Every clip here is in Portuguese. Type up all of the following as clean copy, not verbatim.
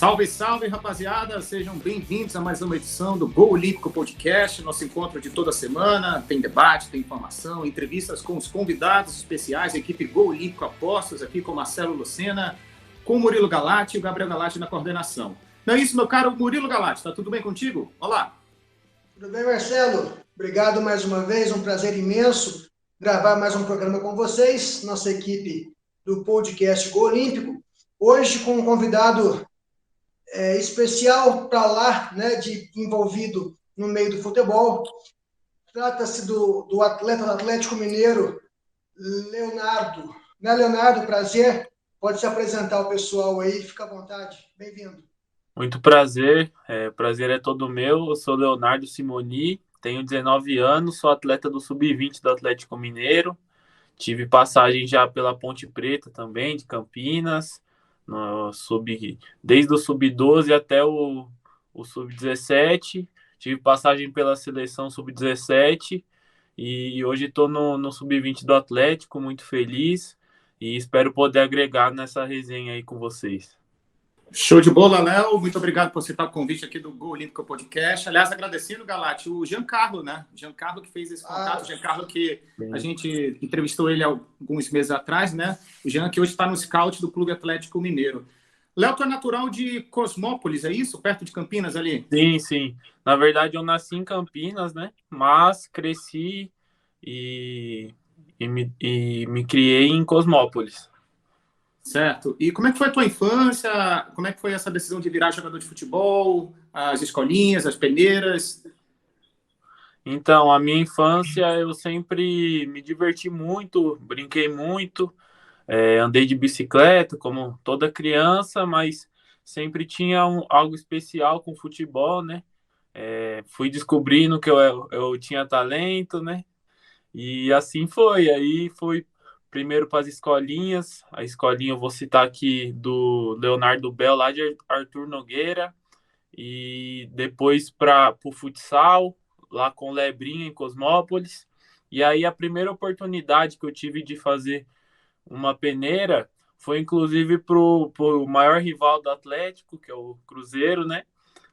Salve, salve, rapaziada! Sejam bem-vindos a mais uma edição do Gol Olímpico Podcast, nosso encontro de toda semana. Tem debate, tem informação, entrevistas com os convidados especiais, a equipe Gol Olímpico Apostas, aqui com Marcelo Lucena, com o Murilo Galati e o Gabriel Galati na coordenação. Não é isso, meu caro Murilo Galati? Tá tudo bem contigo? Olá! Tudo bem, Marcelo? Obrigado mais uma vez, um prazer imenso gravar mais um programa com vocês, nossa equipe do podcast Gol Olímpico. Hoje com um convidado especial para lá, né, envolvido no meio do futebol. Trata-se do atleta do Atlético Mineiro, Leonardo. Né, Leonardo? Prazer. Pode se apresentar ao pessoal aí, fica à vontade. Bem-vindo. Muito prazer, prazer é todo meu. Eu sou Leonardo Simoni, tenho 19 anos, sou atleta do Sub-20 do Atlético Mineiro. Tive passagem já pela Ponte Preta também, de Campinas, desde o Sub-12 até o Sub-17. Tive passagem pela seleção Sub-17 e hoje estou no Sub-20 do Atlético, muito feliz e espero poder agregar nessa resenha aí com vocês. Show de bola, Léo. Muito obrigado por aceitar o convite aqui do Gol Olímpico Podcast. Aliás, agradecendo, Galati, o Giancarlo, né? Giancarlo que fez esse contato. Giancarlo que a gente entrevistou ele alguns meses atrás, né? O Jean que hoje está no scout do Clube Atlético Mineiro. Léo, tu é natural de Cosmópolis, é isso? Perto de Campinas ali? Sim, sim. Na verdade, eu nasci em Campinas, né? Mas cresci e me criei em Cosmópolis. Certo. E como é que foi a tua infância? Como é que foi essa decisão de virar jogador de futebol? As escolinhas, as peneiras? Então, a minha infância eu sempre me diverti muito, brinquei muito, andei de bicicleta como toda criança, mas sempre tinha algo especial com futebol, né? Fui descobrindo que eu tinha talento, né? E assim foi. Aí fui primeiro para as escolinhas. A escolinha eu vou citar aqui do Leonardo Bel, lá de Arthur Nogueira. E depois para o futsal, lá com Lebrinha, em Cosmópolis. E aí a primeira oportunidade que eu tive de fazer uma peneira foi inclusive pro maior rival do Atlético, que é o Cruzeiro, né?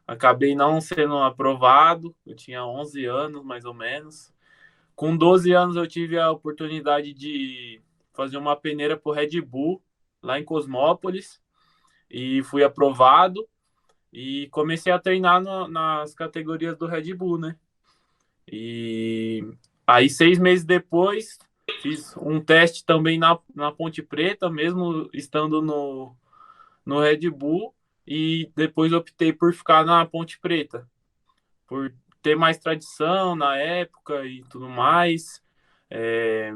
Acabei não sendo aprovado, eu tinha 11 anos mais ou menos. Com 12 anos eu tive a oportunidade de fazer uma peneira pro Red Bull, lá em Cosmópolis, e fui aprovado e comecei a treinar nas categorias do Red Bull, né? E aí 6 meses depois fiz um teste também na Ponte Preta, mesmo estando no Red Bull, e depois optei por ficar na Ponte Preta, por ter mais tradição na época e tudo mais.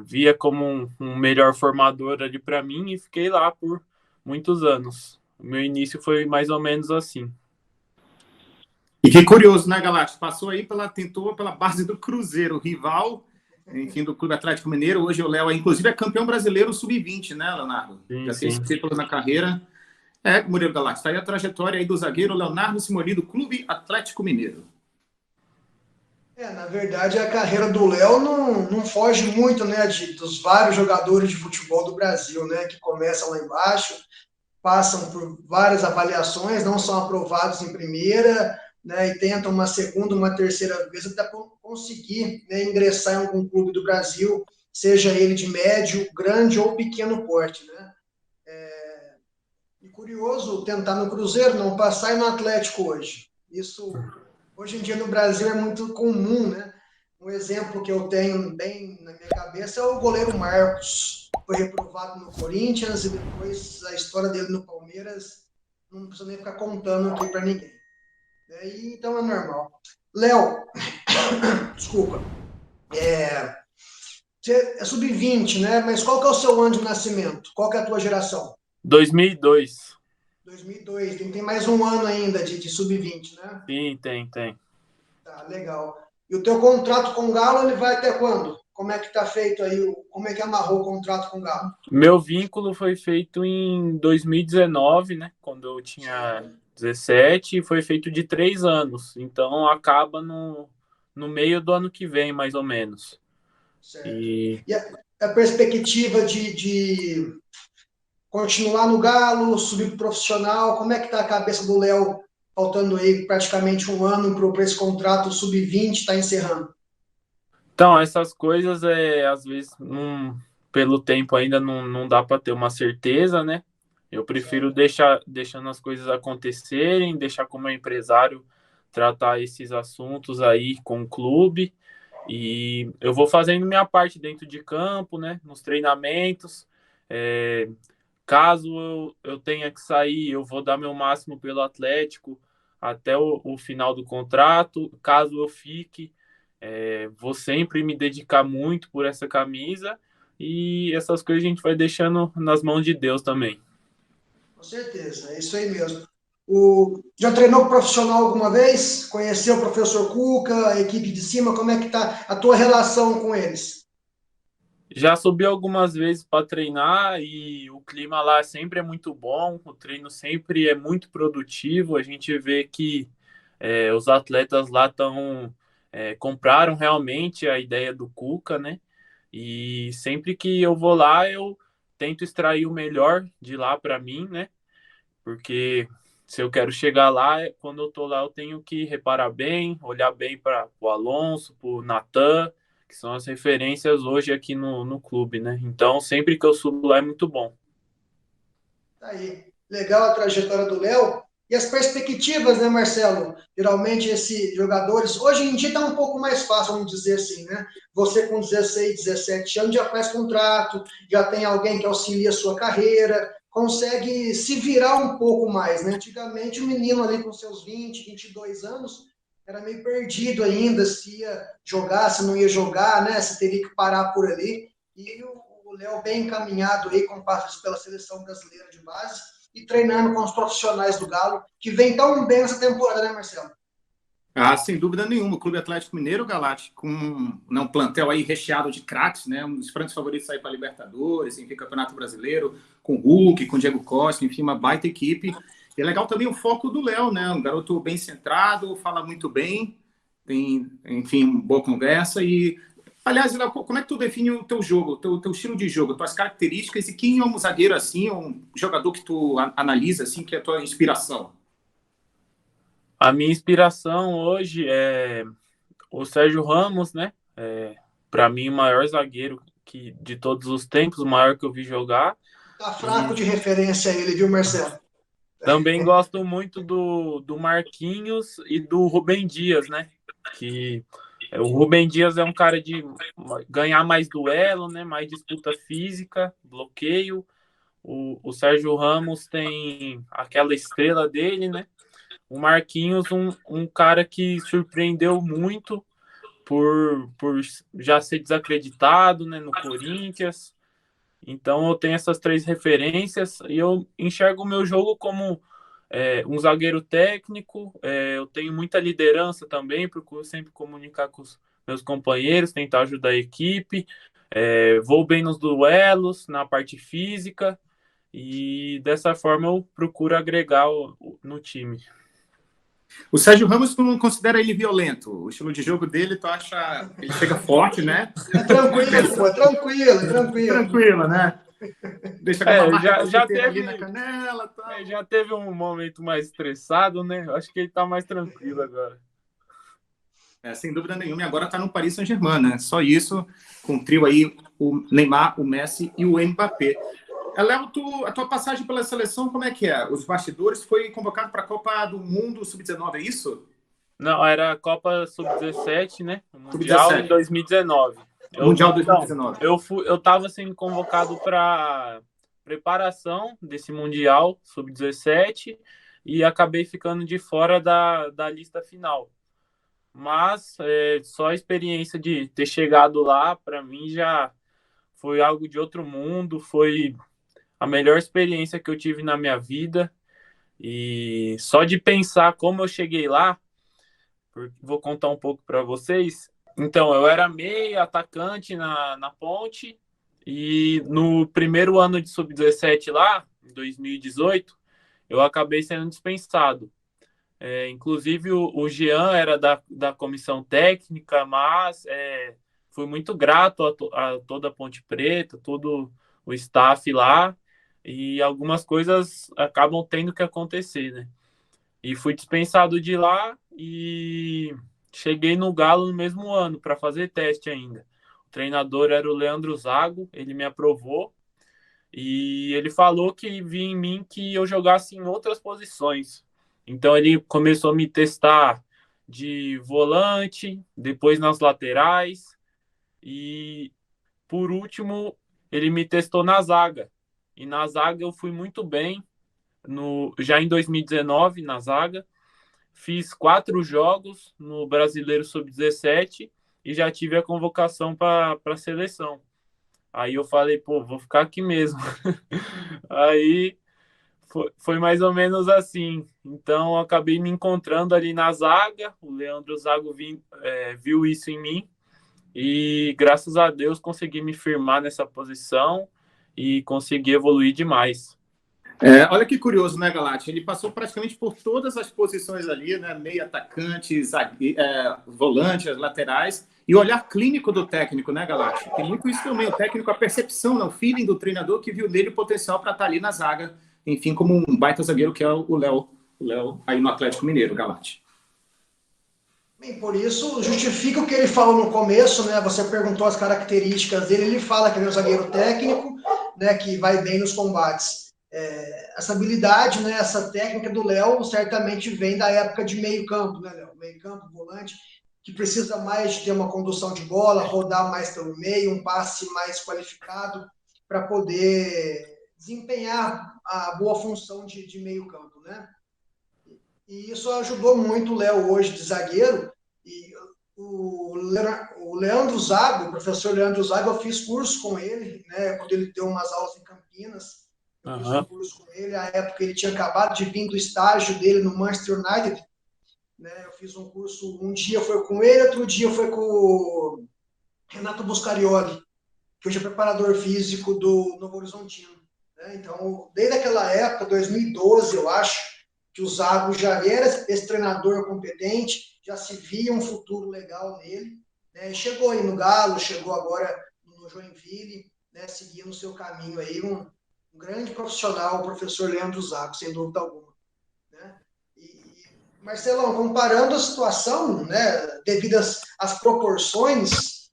Via como um melhor formador ali para mim e fiquei lá por muitos anos. O meu início foi mais ou menos assim. E que curioso, né, Galati? Tentou pela base do Cruzeiro, rival, enfim, do Clube Atlético Mineiro. Hoje o Léo, inclusive, é campeão brasileiro sub-20, né, Leonardo? Sim, Já sim. fez títulos na carreira. Murilo Galati, está aí a trajetória aí do zagueiro Leonardo Simoni, do Clube Atlético Mineiro. Na verdade, a carreira do Léo não foge muito, né, dos vários jogadores de futebol do Brasil, né, que começam lá embaixo, passam por várias avaliações, não são aprovados em primeira, né, e tentam uma segunda, uma terceira vez até conseguir, né, ingressar em algum clube do Brasil, seja ele de médio, grande ou pequeno porte, né. E curioso tentar no Cruzeiro, não passar e no Atlético hoje. Isso, hoje em dia no Brasil é muito comum, né? Um exemplo que eu tenho bem na minha cabeça é o goleiro Marcos. Foi reprovado no Corinthians e depois a história dele no Palmeiras não precisa nem ficar contando aqui para ninguém. Então é normal. Léo, desculpa, você é sub-20, né? Mas qual que é o seu ano de nascimento? Qual que é a tua geração? 2002. 2002, tem mais um ano ainda de sub-20, né? Sim, tem. Tá, legal. E o teu contrato com o Galo, ele vai até quando? Como é que tá feito aí? Como é que amarrou o contrato com o Galo? Meu vínculo foi feito em 2019, né? Quando eu tinha 17, e foi feito de 3 anos. Então acaba no meio do ano que vem, mais ou menos. Certo. E a perspectiva de continuar no Galo, subir pro profissional? Como é que tá a cabeça do Léo, faltando aí praticamente um ano para esse contrato sub-20 está encerrando? Então, essas coisas, às vezes, pelo tempo ainda não dá para ter uma certeza, né? Eu prefiro deixando as coisas acontecerem, deixar como empresário tratar esses assuntos aí com o clube. E eu vou fazendo minha parte dentro de campo, né? Nos treinamentos. É, caso eu tenha que sair, eu vou dar meu máximo pelo Atlético até o final do contrato. Caso eu fique, vou sempre me dedicar muito por essa camisa. E essas coisas a gente vai deixando nas mãos de Deus também. Com certeza, é isso aí mesmo. Já treinou profissional alguma vez? Conheceu o professor Cuca, a equipe de cima? Como é que tá a tua relação com eles? Já subi algumas vezes para treinar e o clima lá sempre é muito bom, o treino sempre é muito produtivo. A gente vê que os atletas lá compraram realmente a ideia do Cuca, né? E sempre que eu vou lá, eu tento extrair o melhor de lá para mim, né? Porque se eu quero chegar lá, quando eu tô lá, eu tenho que reparar bem, olhar bem para o Alonso, para o Natan, que são as referências hoje aqui no clube, né? Então, sempre que eu subo lá é muito bom. Tá aí. Legal a trajetória do Léo. E as perspectivas, né, Marcelo? Geralmente esses jogadores, hoje em dia está um pouco mais fácil, vamos dizer assim, né? Você com 16, 17 anos já faz contrato, já tem alguém que auxilia a sua carreira, consegue se virar um pouco mais, né? Antigamente o menino ali com seus 20, 22 anos era meio perdido ainda, se ia jogar, se não ia jogar, né? Se teria que parar por ali. E o Léo bem encaminhado aí com passos pela seleção brasileira de base e treinando com os profissionais do Galo, que vem tão bem essa temporada, né, Marcelo? Ah, sem dúvida nenhuma. O Clube Atlético Mineiro, Galate, com um plantel aí recheado de craques, né? Um dos grandes favoritos aí para Libertadores, enfim, Campeonato Brasileiro, com o Hulk, com o Diego Costa, enfim, uma baita equipe. E é legal também o foco do Léo, né? Um garoto bem centrado, fala muito bem, tem, enfim, boa conversa. E, aliás, Léo, como é que tu define o teu jogo, o teu estilo de jogo, tuas características e quem é um zagueiro assim, um jogador que tu analisa, assim, que é a tua inspiração? A minha inspiração hoje é o Sérgio Ramos, né? Para mim, o maior zagueiro de todos os tempos, o maior que eu vi jogar. Tá fraco E de referência ele, viu, Marcelo? também gosto muito do Marquinhos e do Rubem Dias, né? Que o Rubem Dias é um cara de ganhar mais duelo, né? Mais disputa física, bloqueio. O Sérgio Ramos tem aquela estrela dele, né? O Marquinhos, um cara que surpreendeu muito por já ser desacreditado, né? No Corinthians. Então eu tenho essas três referências e eu enxergo o meu jogo como um zagueiro técnico. Eu tenho muita liderança também, procuro sempre comunicar com os meus companheiros, tentar ajudar a equipe. Vou bem nos duelos, na parte física e dessa forma eu procuro agregar no time. O Sérgio Ramos, tu não considera ele violento? O estilo de jogo dele, tu acha que ele chega forte, né? É tranquilo, pô, é tranquilo, é tranquilo. Tranquilo, né? Deixa aquela marca da Já chuteira ali na teve, canela e tal. já teve um momento mais estressado, né? Acho que ele tá mais tranquilo agora. Sem dúvida nenhuma. E agora tá no Paris Saint-Germain, né? Só isso, com o trio aí, o Neymar, o Messi e o Mbappé. Léo, a tua passagem pela seleção, como é que é? Os bastidores, foi convocado para a Copa do Mundo Sub-19, é isso? Não, era a Copa Sub-17, né? O Mundial em Sub-17. 2019. Mundial 2019. Eu estava sendo convocado para preparação desse Mundial Sub-17 e acabei ficando de fora da lista final. Mas só a experiência de ter chegado lá, para mim, já foi algo de outro mundo, foi a melhor experiência que eu tive na minha vida. E só de pensar como eu cheguei lá, vou contar um pouco para vocês. Então, eu era meio atacante na Ponte e no primeiro ano de sub-17 lá, em 2018, eu acabei sendo dispensado. Inclusive, o Jean era da comissão técnica, mas fui muito grato a toda a Ponte Preta, todo o staff lá. e algumas coisas acabam tendo que acontecer, né? E fui dispensado de lá e cheguei no Galo no mesmo ano para fazer teste ainda. O treinador era o Leandro Zago, ele me aprovou e ele falou que via em mim que eu jogasse em outras posições. Então ele começou a me testar de volante, depois nas laterais e por último ele me testou na zaga. E na zaga eu fui muito bem, já em 2019 na zaga. Fiz 4 jogos no Brasileiro Sub-17 e já tive a convocação para a seleção. Aí eu falei, pô, vou ficar aqui mesmo. Aí foi mais ou menos assim. Então eu acabei me encontrando ali na zaga. O Leandro Zago viu isso em mim e graças a Deus consegui me firmar nessa posição e consegui evoluir demais. Olha que curioso, né, Galati? Ele passou praticamente por todas as posições ali, né? Meio atacante, volante, as laterais, e o olhar clínico do técnico, né, Galati? Tem muito isso também, o técnico, a percepção, né? O feeling do treinador que viu nele o potencial para estar ali na zaga, enfim, como um baita zagueiro que é o Léo aí no Atlético Mineiro, Galati. Bem, por isso, justifica o que ele falou no começo, né? Você perguntou as características dele, ele fala que ele é um zagueiro técnico, né? Que vai bem nos combates. Essa habilidade, né? Essa técnica do Léo certamente vem da época de meio campo, né, Léo? Meio campo, volante, que precisa mais de ter uma condução de bola, rodar mais pelo meio, um passe mais qualificado para poder desempenhar a boa função de meio campo, né? E isso ajudou muito o Léo hoje de zagueiro. E o Leandro Zago, o professor Leandro Zago, eu fiz curso com ele, né? Quando ele deu umas aulas em Campinas, eu fiz um curso com ele. Na época ele tinha acabado de vir do estágio dele no Manchester United, né? Eu fiz um curso, um dia foi com ele, outro dia foi com o Renato Buscarioli, que hoje é preparador físico do Novo Horizontino, né? Então, desde aquela época, 2012, eu acho, que o Zago já era esse treinador competente, já se via um futuro legal nele, né? Chegou aí no Galo, chegou agora no Joinville, né? Seguindo o seu caminho aí, um grande profissional, o professor Leandro Zago, sem dúvida alguma, né? Marcelão, comparando a situação, né, devido às proporções,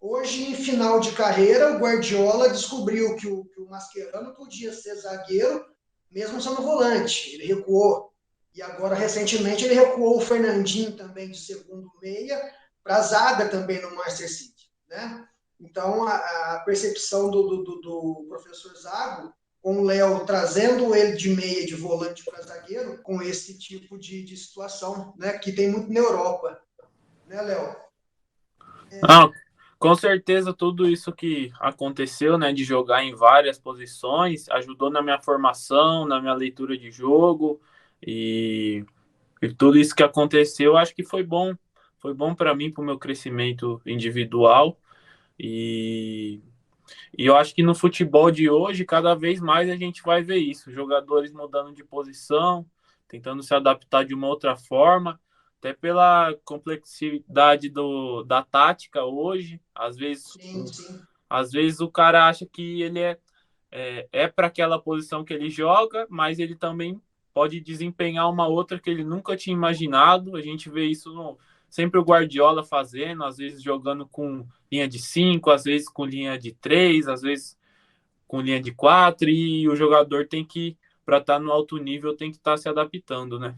hoje, em final de carreira, o Guardiola descobriu que o Mascherano podia ser zagueiro, mesmo sendo volante. Ele recuou. E agora, recentemente, ele recuou o Fernandinho também de segundo meia para a zaga também no Manchester City, né? Então, a percepção do professor Zago, com o Léo trazendo ele de meia, de volante para zagueiro, com esse tipo de situação, né? Que tem muito na Europa. Né, Léo? Com certeza tudo isso que aconteceu, né, de jogar em várias posições, ajudou na minha formação, na minha leitura de jogo e tudo isso que aconteceu, acho que foi bom para mim, para o meu crescimento individual e, e eu acho que no futebol de hoje, cada vez mais a gente vai ver isso, jogadores mudando de posição, tentando se adaptar de uma outra forma, até pela complexidade da tática hoje, às vezes o cara acha que ele é para aquela posição que ele joga, mas ele também pode desempenhar uma outra que ele nunca tinha imaginado. A gente vê isso sempre o Guardiola fazendo, às vezes jogando com linha de 5, às vezes com linha de 3, às vezes com linha de 4, e o jogador tem que, para estar no alto nível, tem que estar se adaptando, né?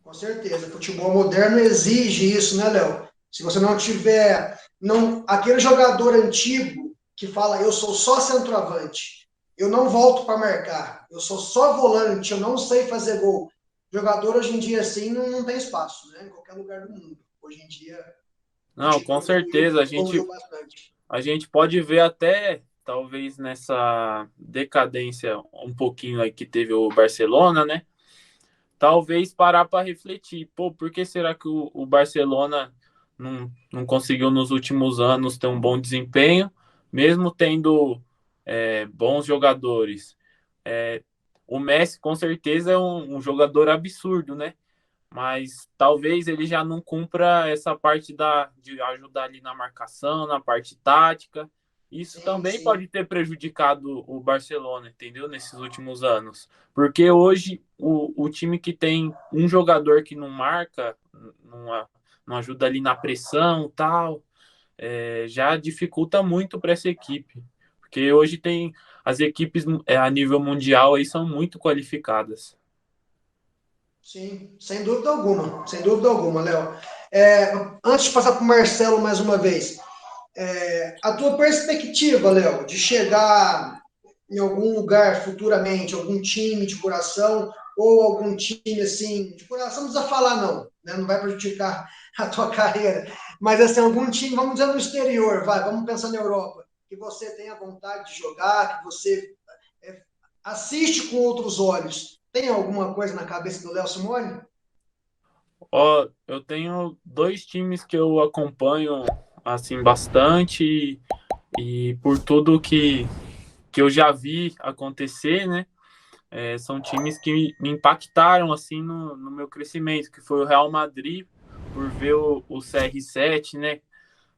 Com certeza. O futebol moderno exige isso, né, Léo? Se você não tiver... aquele jogador antigo que fala, eu sou só centroavante, eu não volto para marcar, eu sou só volante, eu não sei fazer gol. Jogador hoje em dia assim não tem espaço, né? Em qualquer lugar do mundo. Hoje em dia... Não, com certeza. A gente pode ver até, talvez, nessa decadência um pouquinho aí que teve o Barcelona, né? Talvez parar para refletir, pô, por que será que o Barcelona não conseguiu nos últimos anos ter um bom desempenho, mesmo tendo bons jogadores? O Messi, com certeza, é um jogador absurdo, né? Mas talvez ele já não cumpra essa parte de ajudar ali na marcação, na parte tática, Isso Sim, também sim. pode ter prejudicado o Barcelona, entendeu? Nesses últimos anos. Porque hoje o time que tem um jogador que não marca, não, não ajuda ali na pressão tal, já dificulta muito para essa equipe. Porque hoje tem as equipes a nível mundial aí são muito qualificadas. Sim, sem dúvida alguma, Léo. Antes de passar para o Marcelo mais uma vez, a tua perspectiva, Léo, de chegar em algum lugar futuramente, algum time de coração, ou algum time assim, de coração não precisa falar não, né? Não vai prejudicar a tua carreira, mas assim, algum time, vamos dizer no exterior, vamos pensar na Europa, que você tenha vontade de jogar, que você assiste com outros olhos. Tem alguma coisa na cabeça do Léo Simone? Ó, eu tenho dois times que eu acompanho assim bastante e por tudo que eu já vi acontecer, né? São times que me impactaram assim no meu crescimento, que foi o Real Madrid, por ver o CR7, né?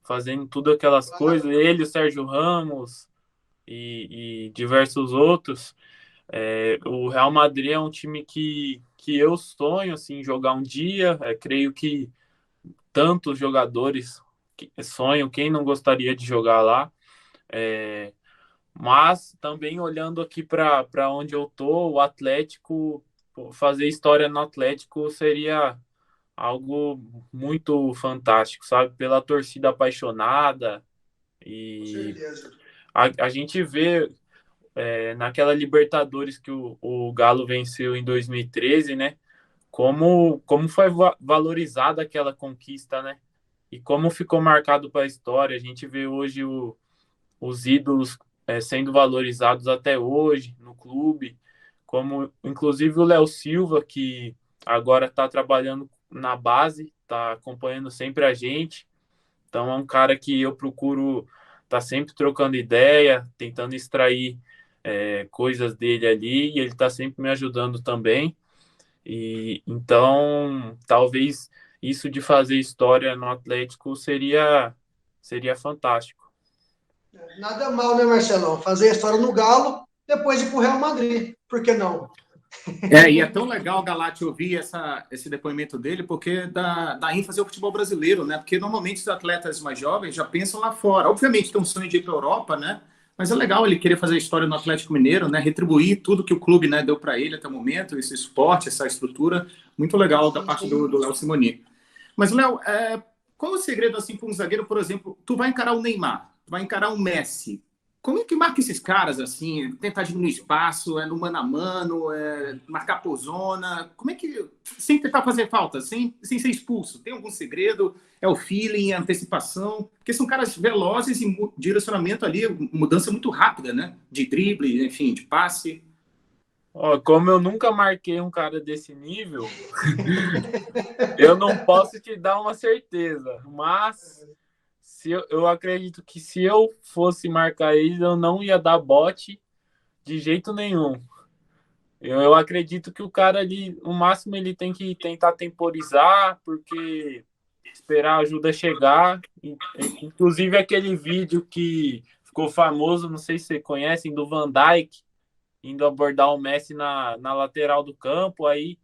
Fazendo tudo aquelas coisas, Claro. ele, o Sérgio Ramos e diversos outros. O Real Madrid é um time que eu sonho assim jogar um dia. Creio que tantos jogadores sonham, quem não gostaria de jogar lá. É, mas também olhando aqui para onde eu tô, o Atlético, fazer história no Atlético seria algo muito fantástico, sabe? Pela torcida apaixonada Com e certeza. a gente vê naquela Libertadores que o Galo venceu em 2013, né? Como foi valorizada aquela conquista, né? E como ficou marcado para a história. A gente vê hoje os ídolos sendo valorizados até hoje no clube, como inclusive o Léo Silva, que agora está trabalhando na base, está acompanhando sempre a gente. Então é um cara que eu procuro estar sempre trocando ideia, tentando extrair coisas dele ali, e ele está sempre me ajudando também. E então talvez isso de fazer história no Atlético seria fantástico. Nada mal, né, Marcelão? Fazer a história no Galo, depois ir para o Real Madrid. Por que não? E é tão legal, Galate, ouvir esse depoimento dele, porque dá ênfase ao futebol brasileiro, né? Porque normalmente os atletas mais jovens já pensam lá fora. Obviamente tem um sonho de ir para a Europa, né? Mas é legal ele querer fazer história no Atlético Mineiro, né? Retribuir tudo que o clube, né, deu para ele até o momento, esse esporte, essa estrutura. Muito legal da Sim, parte do sim. Léo Simoni. Mas, Léo, qual o segredo assim para um zagueiro, por exemplo? Tu vai encarar o Neymar, tu vai encarar o Messi. Como é que marca esses caras assim? Tentar diminuir espaço, no mano a mano, marcar por zona. Como é que. Sem tentar fazer falta, sem ser expulso? Tem algum segredo? É o feeling, a antecipação? Porque são caras velozes e direcionamento ali, mudança muito rápida, né? De drible, enfim, de passe. Ó, como eu nunca marquei um cara desse nível, eu não posso te dar uma certeza, mas eu acredito que se eu fosse marcar ele, eu não ia dar bote de jeito nenhum. Eu acredito que o cara ali, no máximo, ele tem que tentar temporizar, porque esperar a ajuda chegar. Inclusive aquele vídeo que ficou famoso, não sei se você conhecem, do Van Dijk indo abordar o Messi na lateral do campo, aí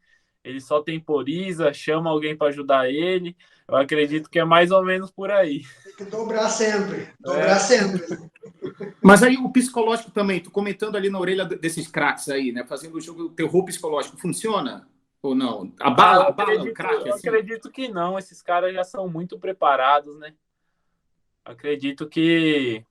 ele só temporiza, chama alguém para ajudar ele. Eu acredito que é mais ou menos por aí. Tem que dobrar sempre. Dobrar É, sempre. Mas aí o psicológico também, tu comentando ali na orelha desses craques aí, né? Fazendo o jogo, o terror psicológico, funciona ou não? Abala o craque, eu assim? acredito que não. Esses caras já são muito preparados, né? Acredito que,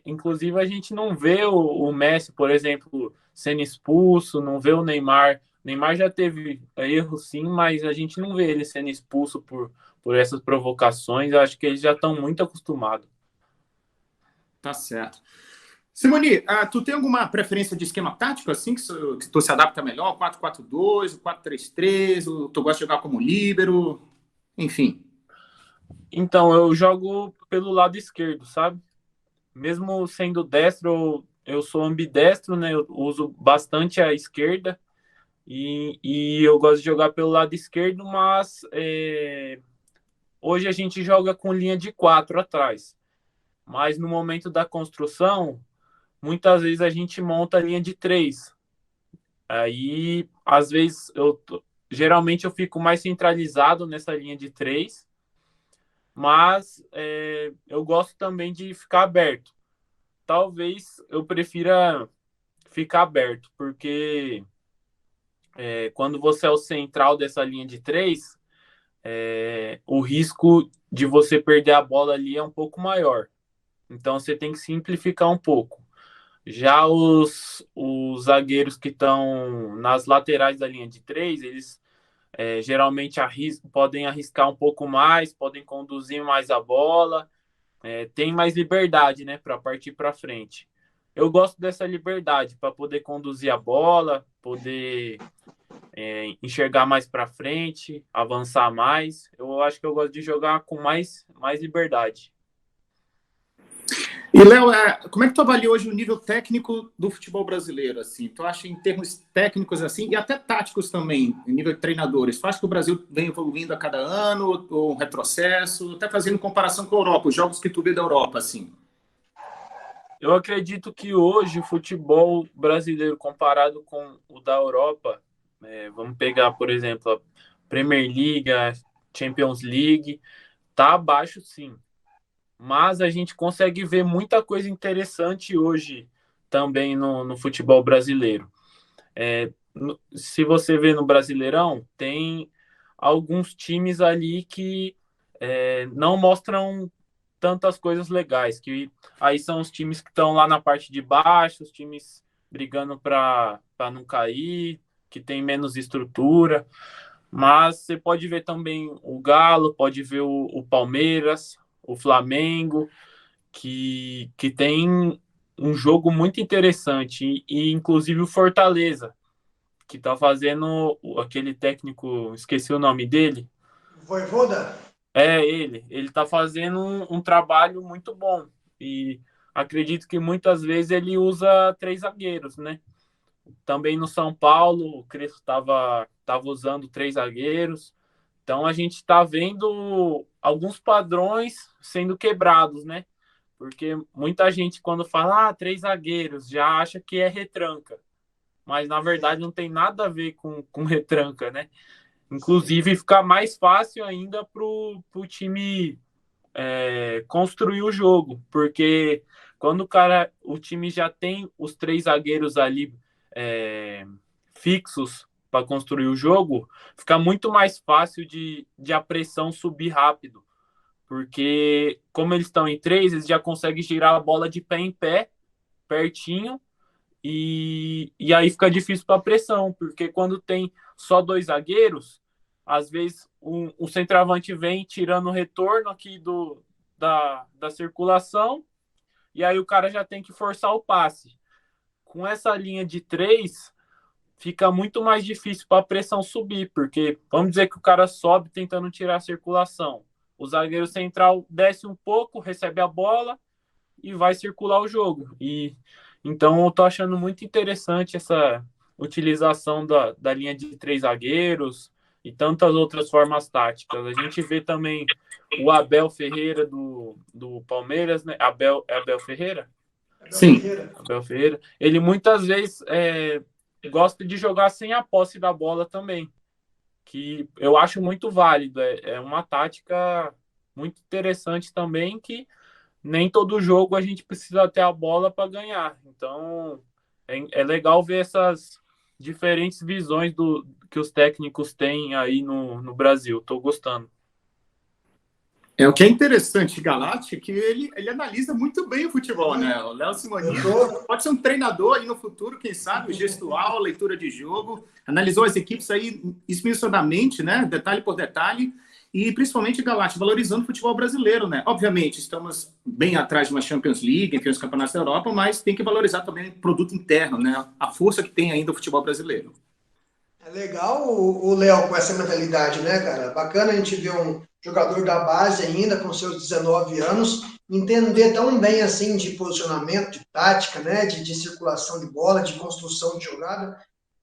inclusive, a gente não vê o Messi, por exemplo, sendo expulso, não vê o Neymar. O Neymar já teve erros, sim, mas a gente não vê ele sendo expulso por essas provocações. Eu acho que eles já estão muito acostumados. Tá certo. Simone, tu tem alguma preferência de esquema tático, assim, que tu se adapta melhor? 4-4-2, o 4-3-3, tu gosta de jogar como líbero, enfim. Então, eu jogo pelo lado esquerdo, sabe? Mesmo sendo destro, eu sou ambidestro, né? Eu uso bastante a esquerda e eu gosto de jogar pelo lado esquerdo, mas hoje a gente joga com linha de quatro atrás. mas no momento da construção, muitas vezes a gente monta a linha de 3. Aí, às vezes, geralmente eu fico mais centralizado nessa linha de 3, mas eu gosto também de ficar aberto. Talvez eu prefira ficar aberto, porque quando você é o central dessa linha de 3, o risco de você perder a bola ali é um pouco maior. Então você tem que simplificar um pouco. Já os zagueiros que estão nas laterais da linha de 3, eles geralmente podem arriscar um pouco mais, podem conduzir mais a bola, tem mais liberdade, né, para partir para frente. Eu gosto dessa liberdade para poder conduzir a bola, poder enxergar mais para frente, avançar mais. Eu acho que eu gosto de jogar com mais liberdade. E, Léo, como é que tu avalia hoje o nível técnico do futebol brasileiro? Assim? Tu acha em termos técnicos assim e até táticos também, em nível de treinadores? Tu acha que o Brasil vem evoluindo a cada ano, ou um retrocesso? Até fazendo comparação com a Europa, os jogos que tu vê da Europa, assim. Eu acredito que hoje o futebol brasileiro comparado com o da Europa, vamos pegar, por exemplo, a Premier League, a Champions League, tá abaixo sim. Mas a gente consegue ver muita coisa interessante hoje também no futebol brasileiro. Se você vê no Brasileirão, tem alguns times ali que não mostram tantas coisas legais, que aí são os times que estão lá na parte de baixo, os times brigando para não cair, que tem menos estrutura, mas você pode ver também o Galo, pode ver o Palmeiras, o Flamengo, que tem um jogo muito interessante, e inclusive o Fortaleza, que tá fazendo aquele técnico, esqueci o nome dele. Voivoda? Ele tá fazendo um trabalho muito bom, e acredito que muitas vezes ele usa 3 zagueiros, né? Também no São Paulo, o Crespo tava usando 3 zagueiros, então a gente está vendo alguns padrões sendo quebrados, né? Porque muita gente, quando fala 3 zagueiros, já acha que é retranca, mas na verdade não tem nada a ver com retranca, né? Inclusive fica mais fácil ainda pro time construir o jogo, porque quando o time já tem os 3 zagueiros ali fixos para construir o jogo, fica muito mais fácil de a pressão subir rápido, porque como eles estão em 3, eles já conseguem girar a bola de pé em pé, pertinho, e aí fica difícil para pressão, porque quando tem só 2 zagueiros, às vezes o centroavante vem tirando o retorno aqui da circulação, e aí o cara já tem que forçar o passe. Com essa linha de 3, fica muito mais difícil para a pressão subir, porque vamos dizer que o cara sobe tentando tirar a circulação. O zagueiro central desce um pouco, recebe a bola e vai circular o jogo. E então eu tô achando muito interessante essa utilização da linha de 3 zagueiros e tantas outras formas táticas. A gente vê também o Abel Ferreira do Palmeiras, né? Abel Ferreira? Sim. Abel Ferreira. Ele muitas vezes gosta de jogar sem a posse da bola também, que eu acho muito válido. É uma tática muito interessante também, que nem todo jogo a gente precisa ter a bola para ganhar. Então, é legal ver essas diferentes visões que os técnicos têm aí no Brasil. Estou gostando. O que é interessante, Galate, é que ele analisa muito bem o futebol, né? O Léo Simonini pode ser um treinador aí no futuro, quem sabe, gestual, leitura de jogo, analisou as equipes aí esmiuçadamente, né? Detalhe por detalhe, e principalmente, Galate, valorizando o futebol brasileiro, né? Obviamente, estamos bem atrás de uma Champions League, enfim, os campeonatos da Europa, mas tem que valorizar também o produto interno, né? A força que tem ainda o futebol brasileiro. É legal o Léo com essa mentalidade, né, cara? Bacana a gente ver um jogador da base ainda, com seus 19 anos, entender tão bem assim de posicionamento, de tática, né, de circulação de bola, de construção de jogada,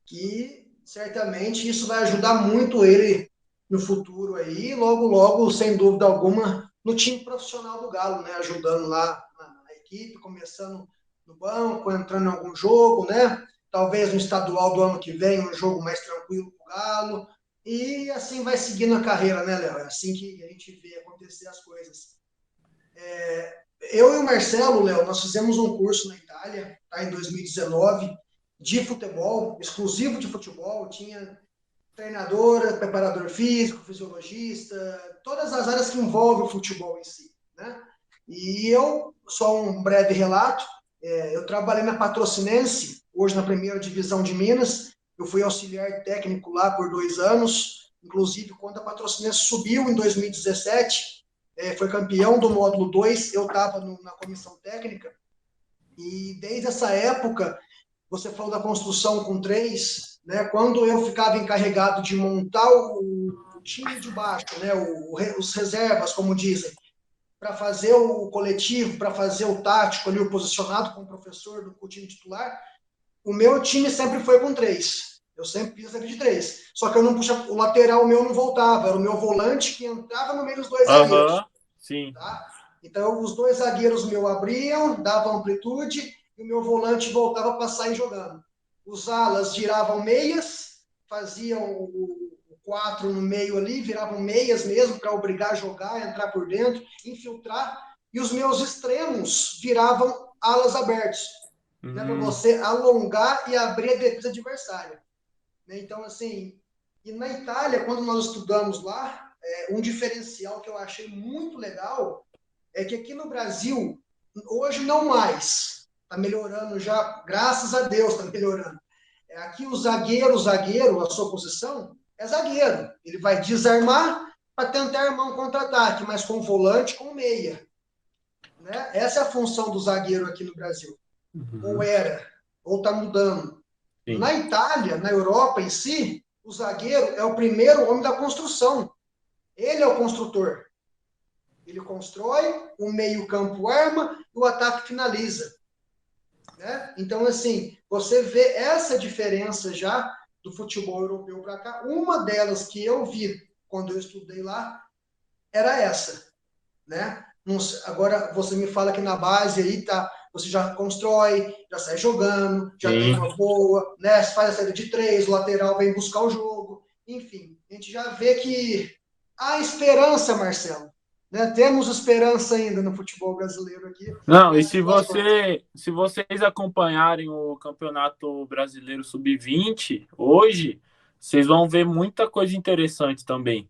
que certamente isso vai ajudar muito ele no futuro aí, logo, logo, sem dúvida alguma, no time profissional do Galo, né, ajudando lá equipe, começando no banco, entrando em algum jogo, né? Talvez no estadual do ano que vem, um jogo mais tranquilo para o Galo. E assim vai seguindo a carreira, né, Léo? É assim que a gente vê acontecer as coisas. Eu e o Marcelo, Léo, nós fizemos um curso na Itália, tá, em 2019, de futebol, exclusivo de futebol. Tinha treinadora, preparador físico, fisiologista, todas as áreas que envolvem o futebol em si, né? E eu, só um breve relato, eu trabalhei na Patrocinense, hoje na primeira divisão de Minas. Eu fui auxiliar técnico lá por 2 anos, inclusive quando a Patrocinense subiu em 2017, foi campeão do módulo 2, eu estava na comissão técnica, e desde essa época, você falou da construção com 3, né? Quando eu ficava encarregado de montar o time de baixo, né? Os reservas, como dizem, para fazer o coletivo, para fazer o tático ali, o posicionado com o professor do time titular, o meu time sempre foi com 3. Eu sempre fiz de 3. Só que eu não puxava, o lateral meu não voltava, era o meu volante que entrava no meio dos 2 zagueiros. Sim. Tá? Então, os 2 zagueiros meus abriam, davam amplitude, e o meu volante voltava para sair jogando. Os alas viravam meias, faziam o 4 no meio ali, viravam meias mesmo, para obrigar a jogar, entrar por dentro, infiltrar, e os meus extremos viravam alas abertas, né, para você alongar e abrir a defesa adversária. Então, assim, e na Itália, quando nós estudamos lá, um diferencial que eu achei muito legal é que aqui no Brasil, hoje não mais, está melhorando já, graças a Deus está melhorando. Aqui o zagueiro, a sua posição é zagueiro. Ele vai desarmar para tentar armar um contra-ataque, mas com volante, com meia. Né? Essa é a função do zagueiro aqui no Brasil. Ou era, ou está mudando. Sim. Na Itália, na Europa em si, o zagueiro é o primeiro homem da construção. Ele é o construtor. Ele constrói, o meio-campo arma e o ataque finaliza. Né? Então, assim, você vê essa diferença já do futebol europeu para cá. Uma delas que eu vi quando eu estudei lá era essa. Né? Agora, você me fala que na base aí tá, você já constrói, já sai jogando, já tem uma boa, né? Você faz a saída de 3, o lateral vem buscar o jogo. Enfim, a gente já vê que há esperança, Marcelo. Né? Temos esperança ainda no futebol brasileiro aqui. Não, e se vocês acompanharem o Campeonato Brasileiro Sub-20 hoje, vocês vão ver muita coisa interessante também.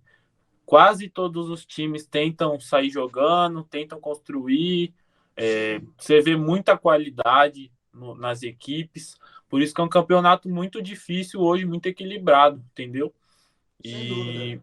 Quase todos os times tentam sair jogando, tentam construir. Você vê muita qualidade nas equipes. Por isso que é um campeonato muito difícil hoje, muito equilibrado, entendeu? E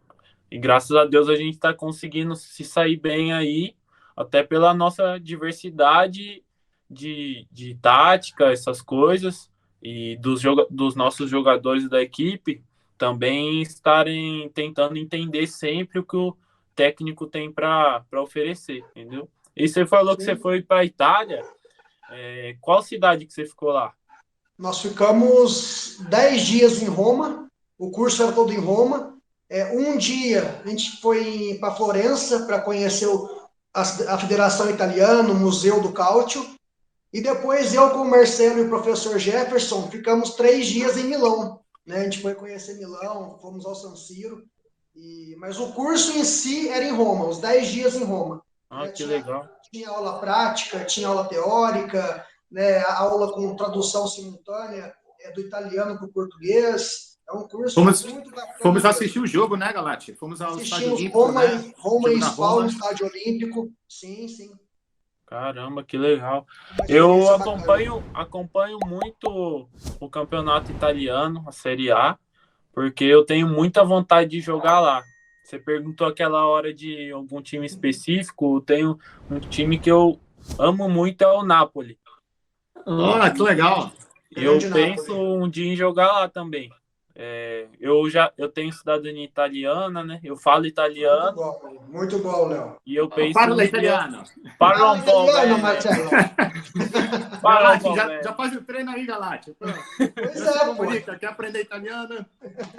graças a Deus a gente está conseguindo se sair bem aí, até pela nossa diversidade de tática, essas coisas, e dos nossos jogadores da equipe também estarem tentando entender sempre o que o técnico tem para oferecer, entendeu? E você falou que você foi para a Itália. Qual cidade que você ficou lá? Nós ficamos 10 dias em Roma, o curso era todo em Roma. Um dia a gente foi para Florença para conhecer a Federação Italiana, o Museu do Cálcio, e depois eu com o Marcelo e o professor Jefferson ficamos 3 dias em Milão. Né? A gente foi conhecer Milão, fomos ao San Siro, mas o curso em si era em Roma, os 10 dias em Roma. Ah, que legal. Tinha aula prática, tinha aula teórica, né? Aula com tradução simultânea do italiano para o português. É um curso muito bacana. Fomos assistir o jogo, né, Galati? Fomos ao Estádio Olímpico, Roma e Spal no Estádio Olímpico. Sim, sim. Caramba, que legal. Eu acompanho muito o campeonato italiano, a Série A, porque eu tenho muita vontade de jogar lá. Você perguntou aquela hora de algum time específico, eu tenho um time que eu amo muito, é o Napoli. Que legal. E eu penso um dia em jogar lá também. Eu tenho cidadania italiana, né? Eu falo italiano. Muito bom, Léo. E eu penso Parla italiano. Parla um pouco, Marcelo. Já faz o treino aí, Galati. Quer aprender italiano?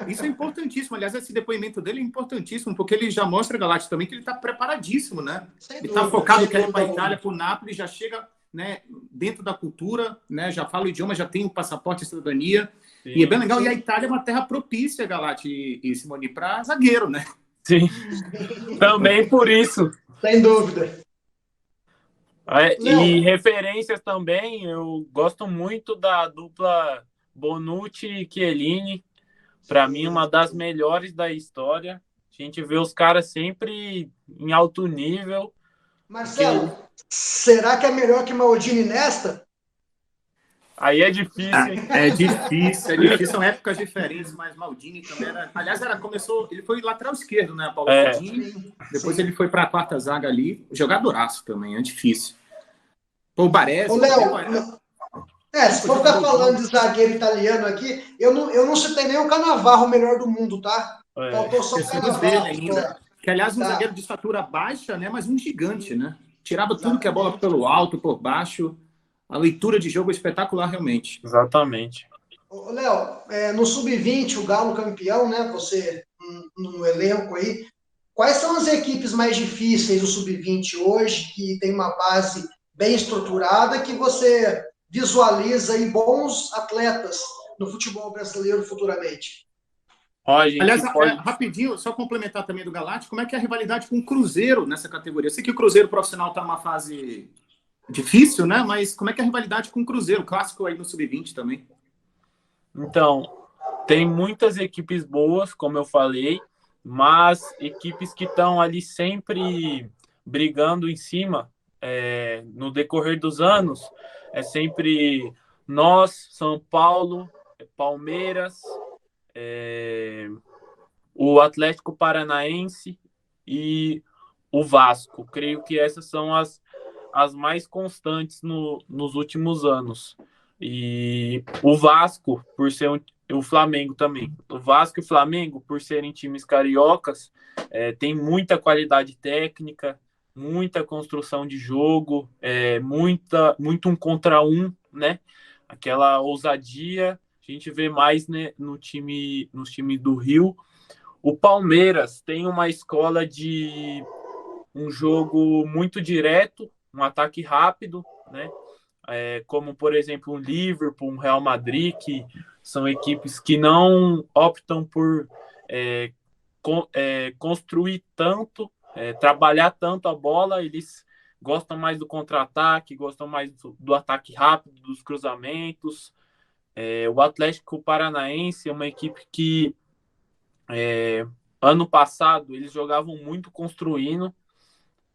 Isso é importantíssimo. Aliás, esse depoimento dele é importantíssimo, porque ele já mostra, Galati, também que ele está preparadíssimo, né? Ele está focado, quer ir para a Itália, para o Napoli, já chega né, dentro da cultura, né, já fala o idioma, já tem o passaporte e cidadania, Sim, e é bem legal. E a Itália é uma terra propícia, Galati e Simone, para zagueiro, né? sim. Também por isso. Sem dúvida. E Léo, referências também, eu gosto muito da dupla Bonucci e Chiellini. Para mim, uma das melhores da história. A gente vê os caras sempre em alto nível. Marcelo, será que é melhor que Maldini nesta? Aí é difícil, hein? É difícil, é difícil. São épocas diferentes, mas Maldini também era. Aliás, começou. Ele foi lateral esquerdo, né? Paulo Maldini. Depois ele foi para a quarta zaga ali. Jogadoraço também, é difícil. Pô, o Baresi. Ô, Léo, se for ficar falando de zagueiro italiano aqui, eu não citei nem o Cannavaro, o melhor do mundo, tá? Faltou só o Cannavaro. Ainda. Que, aliás, um zagueiro de estatura baixa, né? Mas um gigante, né? Tirava tudo que é bola pelo alto, por baixo. A leitura de jogo é espetacular, realmente. Exatamente. Ô, Léo, no Sub-20, o Galo campeão, né? Você no elenco aí. Quais são as equipes mais difíceis do Sub-20 hoje, que tem uma base bem estruturada, que você visualiza aí bons atletas no futebol brasileiro futuramente? Aliás, rapidinho, só complementar também do Galate, como é que é a rivalidade com o Cruzeiro nessa categoria? Eu sei que o Cruzeiro profissional está numa fase difícil, né? Mas como é que é a rivalidade com o Cruzeiro, clássico aí no Sub-20 também? Então, tem muitas equipes boas, como eu falei, mas equipes que estão ali sempre brigando em cima, no decorrer dos anos, é sempre nós, São Paulo, Palmeiras, o Atlético Paranaense e o Vasco. Creio que essas são as mais constantes nos últimos anos. E o Vasco, por ser o Flamengo também. O Vasco e o Flamengo, por serem times cariocas, tem muita qualidade técnica, muita construção de jogo, muito um contra um, né? Aquela ousadia. A gente vê mais, né, nos times do Rio. O Palmeiras tem uma escola de um jogo muito direto, um ataque rápido, né? Como, por exemplo, um Liverpool, um Real Madrid, que são equipes que não optam por construir tanto, trabalhar tanto a bola, eles gostam mais do contra-ataque, gostam mais do ataque rápido, dos cruzamentos. O Atlético Paranaense é uma equipe que ano passado eles jogavam muito construindo.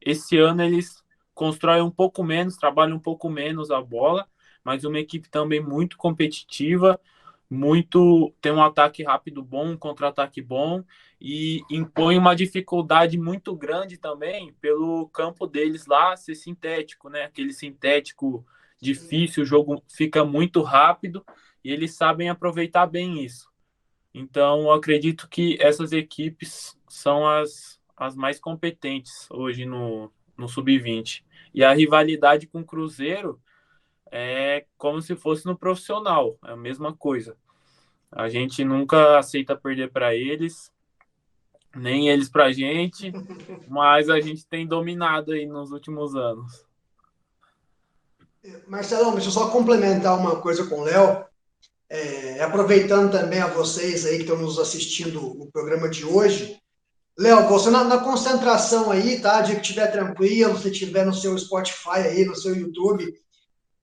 Esse ano eles constroem um pouco menos, trabalham um pouco menos a bola, mas uma equipe também muito competitiva, tem um ataque rápido bom, um contra-ataque bom e impõe uma dificuldade muito grande também pelo campo deles lá ser sintético, né? Aquele sintético difícil, o jogo fica muito rápido e eles sabem aproveitar bem isso. Então, eu acredito que essas equipes são as mais competentes hoje no Sub-20. E a rivalidade com o Cruzeiro é como se fosse no profissional, é a mesma coisa. A gente nunca aceita perder para eles, nem eles para a gente, mas a gente tem dominado aí nos últimos anos. Marcelão, deixa eu só complementar uma coisa com o Léo. Aproveitando também a vocês aí que estão nos assistindo o programa de hoje. Léo, você na concentração aí, tá? De que estiver tranquilo, se estiver no seu Spotify aí, no seu YouTube,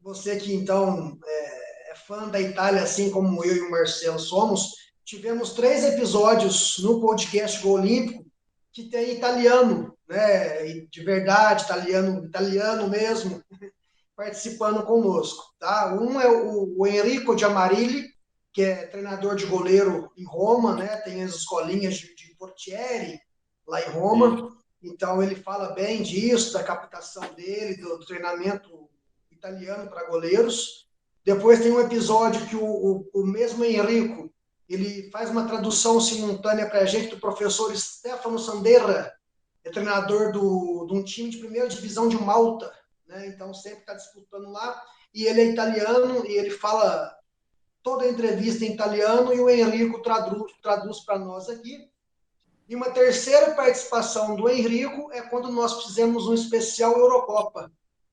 você que então é fã da Itália, assim como eu e o Marcelo somos, tivemos 3 episódios no podcast Gol Olímpico que tem italiano, né? De verdade, italiano mesmo, participando conosco, tá? Um é o Enrico de Amarilli, que é treinador de goleiro em Roma, né? Tem as escolinhas de Portieri lá em Roma. Então ele fala bem disso, da captação dele, do treinamento italiano para goleiros. Depois tem um episódio que o mesmo Enrico, ele faz uma tradução simultânea para a gente do professor Stefano Sanderra, é treinador de um time de primeira divisão de Malta, né? Então sempre está disputando lá. E ele é italiano e ele fala toda a entrevista em italiano e o Enrico traduz para nós aqui. E uma terceira participação do Enrico é quando nós fizemos um especial Eurocopa.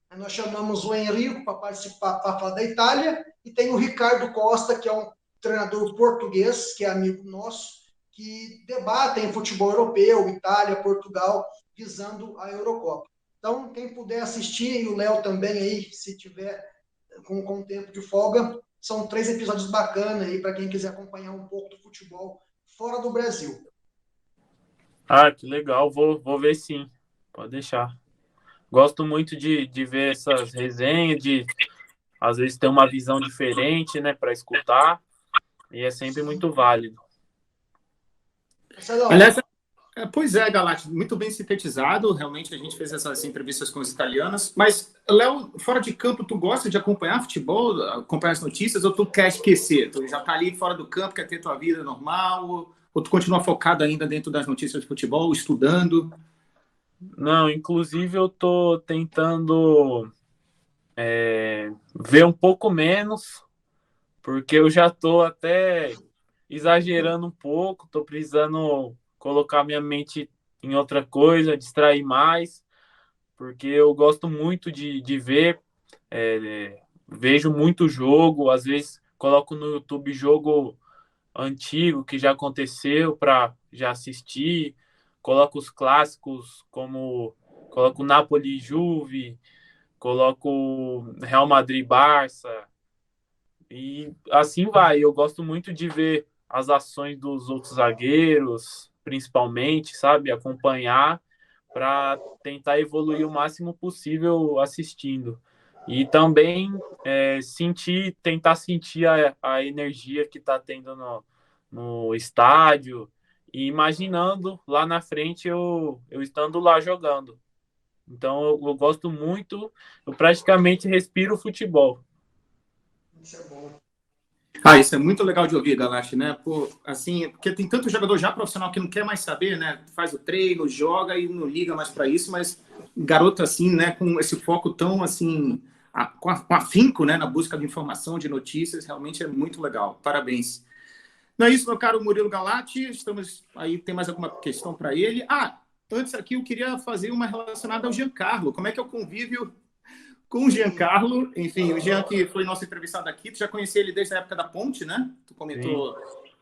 Aí nós chamamos o Henrico para participar, para falar da Itália, e tem o Ricardo Costa, que é um treinador português, que é amigo nosso, que debatem futebol europeu, Itália, Portugal, visando a Eurocopa. Então, quem puder assistir, e o Léo também aí, se tiver com tempo de folga, são 3 episódios bacanas aí para quem quiser acompanhar um pouco do futebol fora do Brasil. Ah, que legal, vou ver sim, pode deixar. Gosto muito de ver essas resenhas, de às vezes ter uma visão diferente, né, para escutar, e é sempre muito válido. Marcelão, Aliás, pois é, Galati, muito bem sintetizado. Realmente a gente fez essas entrevistas com os italianos. Mas, Léo, fora de campo, tu gosta de acompanhar futebol, acompanhar as notícias, ou tu quer esquecer? Tu já tá ali fora do campo, quer ter tua vida normal, ou tu continua focado ainda dentro das notícias de futebol, estudando? Não, inclusive eu tô tentando ver um pouco menos, porque eu já tô até exagerando um pouco, tô precisando colocar minha mente em outra coisa, distrair mais, porque eu gosto muito de ver, vejo muito jogo, às vezes coloco no YouTube jogo antigo que já aconteceu para já assistir, coloco os clássicos como coloco Napoli e Juve, coloco Real Madrid e Barça, e assim vai. Eu gosto muito de ver as ações dos outros zagueiros, principalmente, sabe? Acompanhar para tentar evoluir o máximo possível assistindo. E também tentar sentir a energia que está tendo no estádio e imaginando lá na frente eu estando lá jogando. Então eu gosto muito, eu praticamente respiro futebol. isso é bom. Ah, isso é muito legal de ouvir, Galache, né? Pô, assim, porque tem tanto jogador já profissional que não quer mais saber, né? Faz o treino, joga e não liga mais para isso, mas garoto assim, né, com esse foco tão assim, com afinco, né, na busca de informação, de notícias, realmente é muito legal. Parabéns. Não é isso, meu caro Murilo Galati. Estamos aí, tem mais alguma questão para ele? Ah, antes aqui eu queria fazer uma relacionada ao Giancarlo. Como é que é o convívio com o Giancarlo? Enfim, o Jean que foi nosso entrevistado aqui, tu já conhecia ele desde a época da Ponte, né? Tu Sim. comentou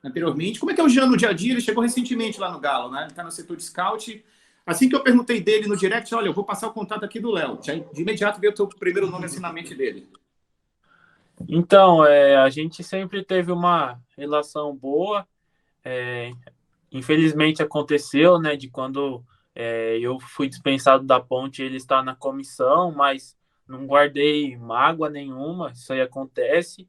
anteriormente. Como é que é o Jean no dia a dia? Ele chegou recentemente lá no Galo, né? Ele está no setor de scout. Assim que eu perguntei dele no direct, olha, eu vou passar o contato aqui do Léo. Já de imediato veio o teu primeiro nome assim na mente dele. Então, a gente sempre teve uma relação boa. É, infelizmente aconteceu, né, de quando eu fui dispensado da Ponte, ele está na comissão, mas não guardei mágoa nenhuma. Isso aí acontece,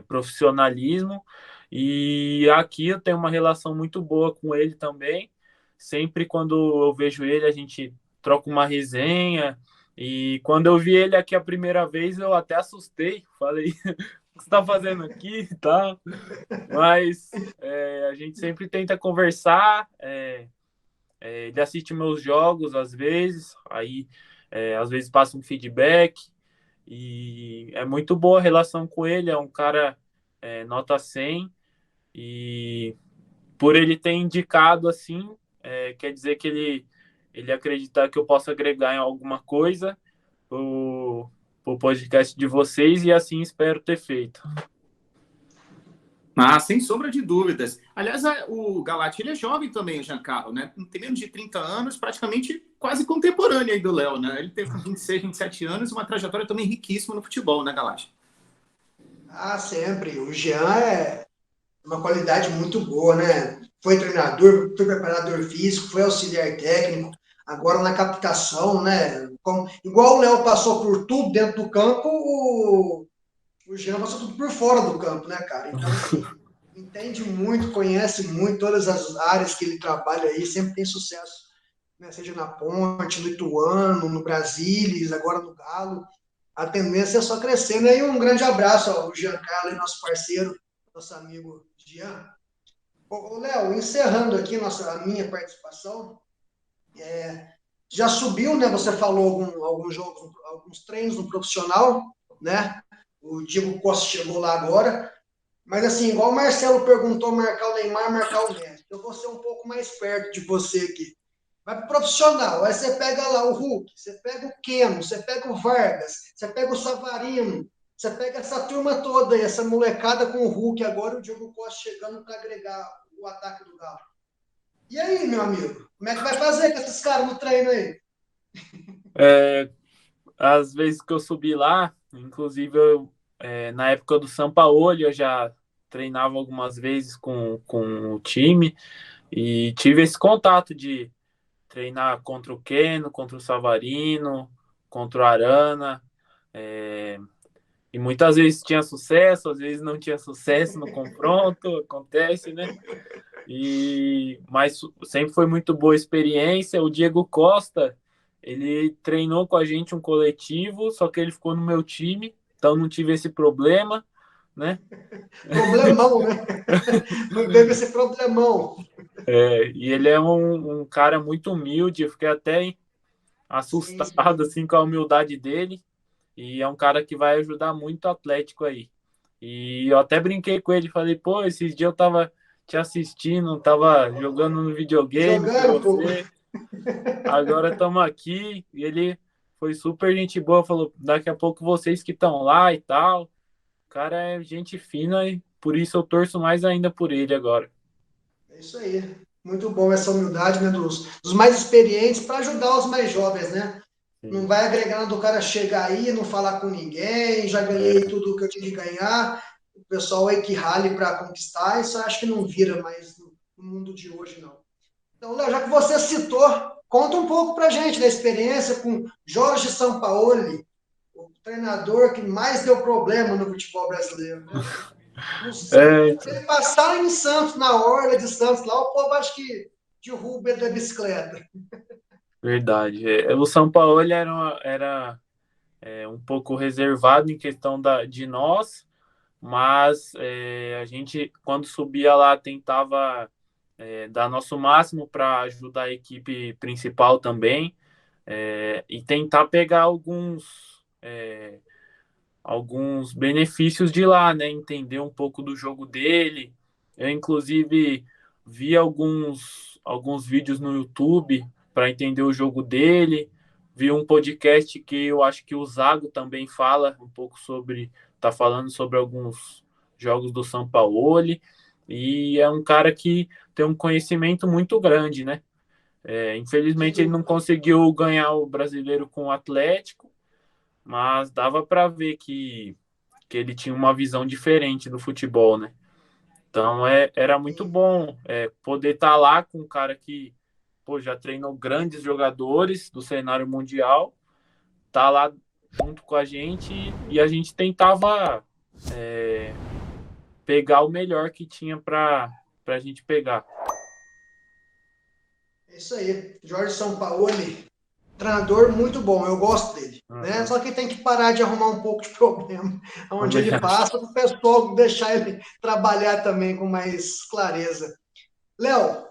profissionalismo. E aqui eu tenho uma relação muito boa com ele também. Sempre quando eu vejo ele, a gente troca uma resenha. E quando eu vi ele aqui a primeira vez, eu até assustei. Falei, o que você está fazendo aqui e tal? Mas a gente sempre tenta conversar. Ele assiste meus jogos às vezes, aí às vezes passa um feedback. E é muito boa a relação com ele. É um cara nota 100. E por ele ter indicado assim, quer dizer que ele acredita que eu posso agregar em alguma coisa pro podcast de vocês, e assim espero ter feito. Ah, sem sombra de dúvidas. Aliás, o Galati, ele é jovem também, o Giancarlo, né? Tem menos de 30 anos, praticamente quase contemporâneo aí do Léo, né? Ele tem 26, 27 anos, uma trajetória também riquíssima no futebol, né, Galati? Ah, sempre. O Jean é uma qualidade muito boa, né? Foi treinador, foi preparador físico, foi auxiliar técnico, agora na captação, né? Igual o Léo passou por tudo dentro do campo, o Jean passou tudo por fora do campo, né, cara? Então, assim, entende muito, conhece muito todas as áreas que ele trabalha aí, sempre tem sucesso, né? Seja na Ponte, no Ituano, no Brasília, agora no Galo. A tendência é só crescer, né? E um grande abraço ao Giancarlo, nosso parceiro, nosso amigo Jean. Ô, Léo, encerrando aqui a minha participação, já subiu, né? Você falou alguns jogos, alguns treinos no profissional, né? O Diego Costa chegou lá agora. Mas assim, igual o Marcelo perguntou, marcar o Neymar, marcar o Messi. Eu vou ser um pouco mais perto de você aqui. vai pro profissional. Aí você pega lá o Hulk, você pega o Keno, você pega o Vargas, você pega o Savarino, você pega essa turma toda aí, essa molecada com o Hulk agora, o Diogo Costa chegando para agregar o ataque do Galo. E aí, meu amigo? Como é que vai fazer com esses caras no treino aí? Às vezes que eu subi lá, inclusive na época do Sampaoli, eu já treinava algumas vezes com o time e tive esse contato de treinar contra o Keno, contra o Savarino, contra o Arana. E muitas vezes tinha sucesso, às vezes não tinha sucesso no confronto, acontece, né? Mas sempre foi muito boa a experiência. O Diego Costa, ele treinou com a gente um coletivo, só que ele ficou no meu time, então não tive esse problema, né? Problemão, né? Não teve esse problemão. E ele é um cara muito humilde, eu fiquei até Sim, sim. assustado assim com a humildade dele, e é um cara que vai ajudar muito o Atlético aí. E eu até brinquei com ele, falei, pô, esses dias eu tava te assistindo, tava jogando no videogame com Jogando, pô. você, agora estamos aqui. E ele foi super gente boa, falou, daqui a pouco vocês que estão lá e tal. O cara é gente fina e por isso eu torço mais ainda por ele agora. É isso aí. Muito bom essa humildade, né, dos mais experientes para ajudar os mais jovens, né? Não Sim. vai agregando o cara chegar aí e não falar com ninguém, já ganhei tudo que eu tinha de ganhar. O pessoal aí que rale para conquistar, isso eu acho que não vira mais no mundo de hoje, não. Então, Léo, já que você citou, conta um pouco para gente da experiência com Jorge Sampaoli, o treinador que mais deu problema no futebol brasileiro, né? No Santos, É, se ele passar em Santos, na orla de Santos, lá o povo acho que derruba ele da bicicleta. verdade. O São Paulo ele era um pouco reservado em questão de nós, mas a gente, quando subia lá, tentava dar nosso máximo para ajudar a equipe principal também, e tentar pegar alguns benefícios de lá, né? Entender um pouco do jogo dele. Eu, inclusive, vi alguns vídeos no YouTube para entender o jogo dele. Vi um podcast que eu acho que o Zago também fala um pouco sobre, tá falando sobre alguns jogos do Sampaoli. E é um cara que tem um conhecimento muito grande, né? Sem Infelizmente ele não dúvida. conseguiu ganhar o brasileiro com o Atlético, mas dava para ver que ele tinha uma visão diferente do futebol, né? Então era muito Sim. bom poder estar lá com um cara que pô, já treinou grandes jogadores do cenário mundial, tá lá junto com a gente e a gente tentava pegar o melhor que tinha para a gente pegar. É isso aí. Jorge Sampaoli, treinador muito bom, eu gosto dele. Né? Uhum. Só que tem que parar de arrumar um pouco de problema onde Também ele acho. passa, para o pessoal deixar ele trabalhar também com mais clareza. Léo,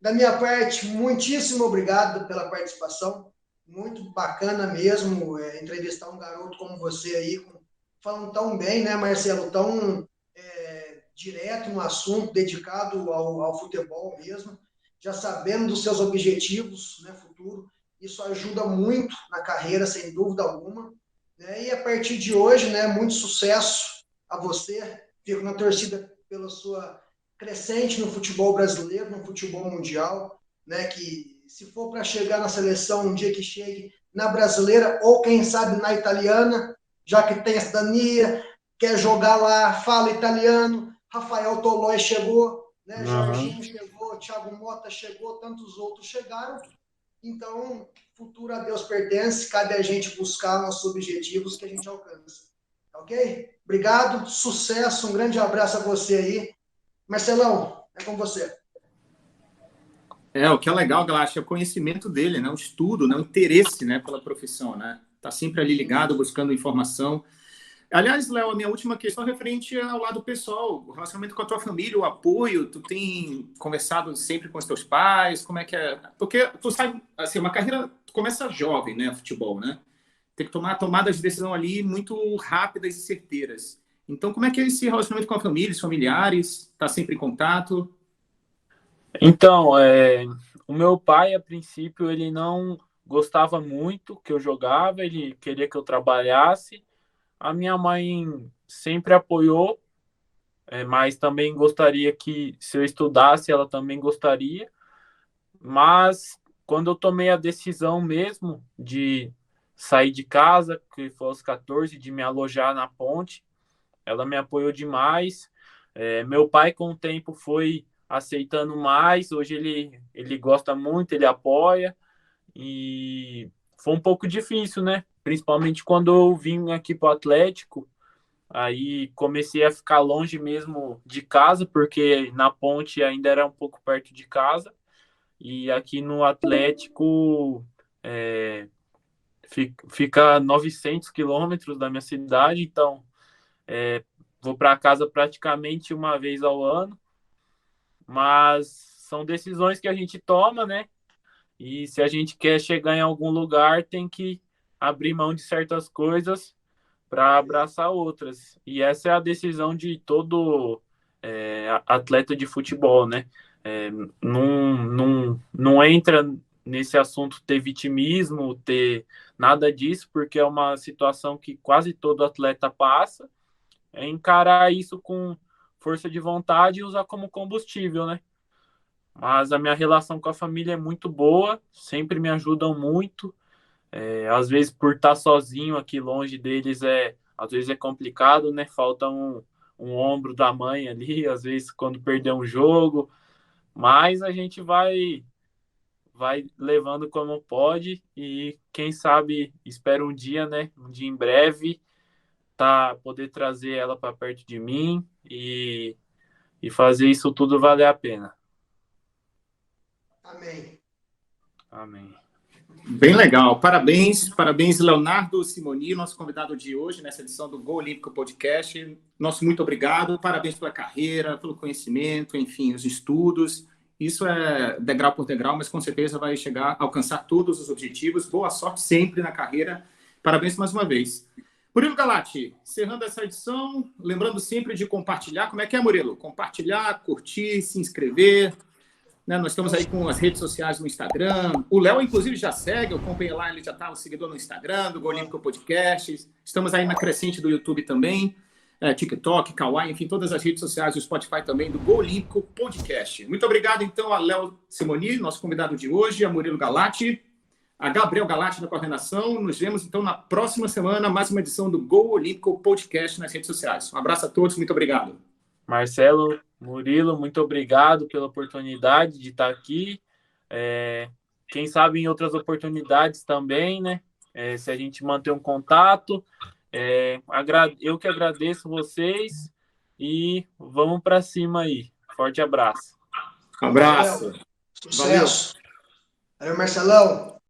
da minha parte, muitíssimo obrigado pela participação. Muito bacana mesmo entrevistar um garoto como você aí, falando tão bem, né, Marcelo? Tão direto no assunto, dedicado ao futebol mesmo, já sabendo dos seus objetivos, né, futuro. Isso ajuda muito na carreira, sem dúvida alguma. Né? E a partir de hoje, né, muito sucesso a você. Fico na torcida pela sua crescente no futebol brasileiro, no futebol mundial, né, que se for para chegar na seleção um dia que chegue na brasileira ou quem sabe na italiana, já que tem a cidadania, quer jogar lá, fala italiano, Rafael Tolói chegou, né, Uhum. Jorginho chegou, Thiago Mota chegou, tantos outros chegaram. Então, futuro a Deus pertence, cabe a gente buscar nossos objetivos que a gente alcança. Ok? Obrigado, sucesso, um grande abraço a você aí. Marcelão, é com você. O que é legal, Galácia, é o conhecimento dele, né? O estudo, né? O interesse, né? Pela profissão, né? Tá sempre ali ligado, buscando informação. Aliás, Léo, a minha última questão é referente ao lado pessoal, o relacionamento com a tua família, o apoio. Tu tem conversado sempre com os teus pais? Como é que é? Porque tu sabe, assim, uma carreira tu começa jovem, né? Futebol, né? Tem que tomar tomadas de decisão ali muito rápidas e certeiras. Então, como é que é esse relacionamento com a família, os familiares? Tá sempre em contato? Então, o meu pai, a princípio, ele não gostava muito que eu jogava, ele queria que eu trabalhasse. A minha mãe sempre apoiou, mas também gostaria que, se eu estudasse, ela também gostaria. Mas quando eu tomei a decisão mesmo de sair de casa, que foi aos 14, de me alojar na Ponte, ela me apoiou demais. Meu pai, com o tempo, foi aceitando mais. Hoje ele gosta muito, ele apoia. E foi um pouco difícil, né? Principalmente quando eu vim aqui para o Atlético. Aí comecei a ficar longe mesmo de casa, porque na Ponte ainda era um pouco perto de casa. E aqui no Atlético é, fica 900 quilômetros da minha cidade, então vou para casa praticamente uma vez ao ano, mas são decisões que a gente toma, né? E se a gente quer chegar em algum lugar, tem que abrir mão de certas coisas para abraçar outras. E essa é a decisão de todo atleta de futebol, né? É, não entra nesse assunto ter vitimismo, ter nada disso, porque é uma situação que quase todo atleta passa, é encarar isso com força de vontade e usar como combustível, né? Mas a minha relação com a família é muito boa, sempre me ajudam muito. Às vezes, por estar sozinho aqui longe deles, às vezes é complicado, né? Falta um ombro da mãe ali, às vezes quando perder um jogo, mas a gente vai levando como pode e quem sabe, espero um dia, né? Um dia em breve, poder trazer ela para perto de mim e fazer isso tudo valer a pena. Amém. Amém. Bem legal. Parabéns, parabéns, Leonardo Simoni, nosso convidado de hoje nessa edição do Gol Olímpico Podcast. Nosso muito obrigado. Parabéns pela carreira, pelo conhecimento, enfim, os estudos. Isso é degrau por degrau, mas com certeza vai chegar a alcançar todos os objetivos. Boa sorte sempre na carreira. Parabéns mais uma vez. Murilo Galati, encerrando essa edição, lembrando sempre de compartilhar. Como é que é, Murilo? Compartilhar, curtir, se inscrever. Né? Nós estamos aí com as redes sociais no Instagram. O Léo, inclusive, já segue. Eu acompanhei lá, ele já está um seguidor no Instagram, do Gol Olímpico Podcast. Estamos aí na crescente do YouTube também. TikTok, Kawaii, enfim, todas as redes sociais, o Spotify também, do Gol Olímpico Podcast. Muito obrigado, então, a Léo Simoni, nosso convidado de hoje, a Murilo Galati, a Gabriel Galati na coordenação. Nos vemos, então, na próxima semana, mais uma edição do Gol Olímpico Podcast nas redes sociais. Um abraço a todos, muito obrigado. Marcelo, Murilo, muito obrigado pela oportunidade de estar aqui. Quem sabe em outras oportunidades também, né? Se a gente manter um contato. Eu que agradeço vocês e vamos para cima aí. Forte abraço. Um abraço. Sucesso. Valeu, Marcelão.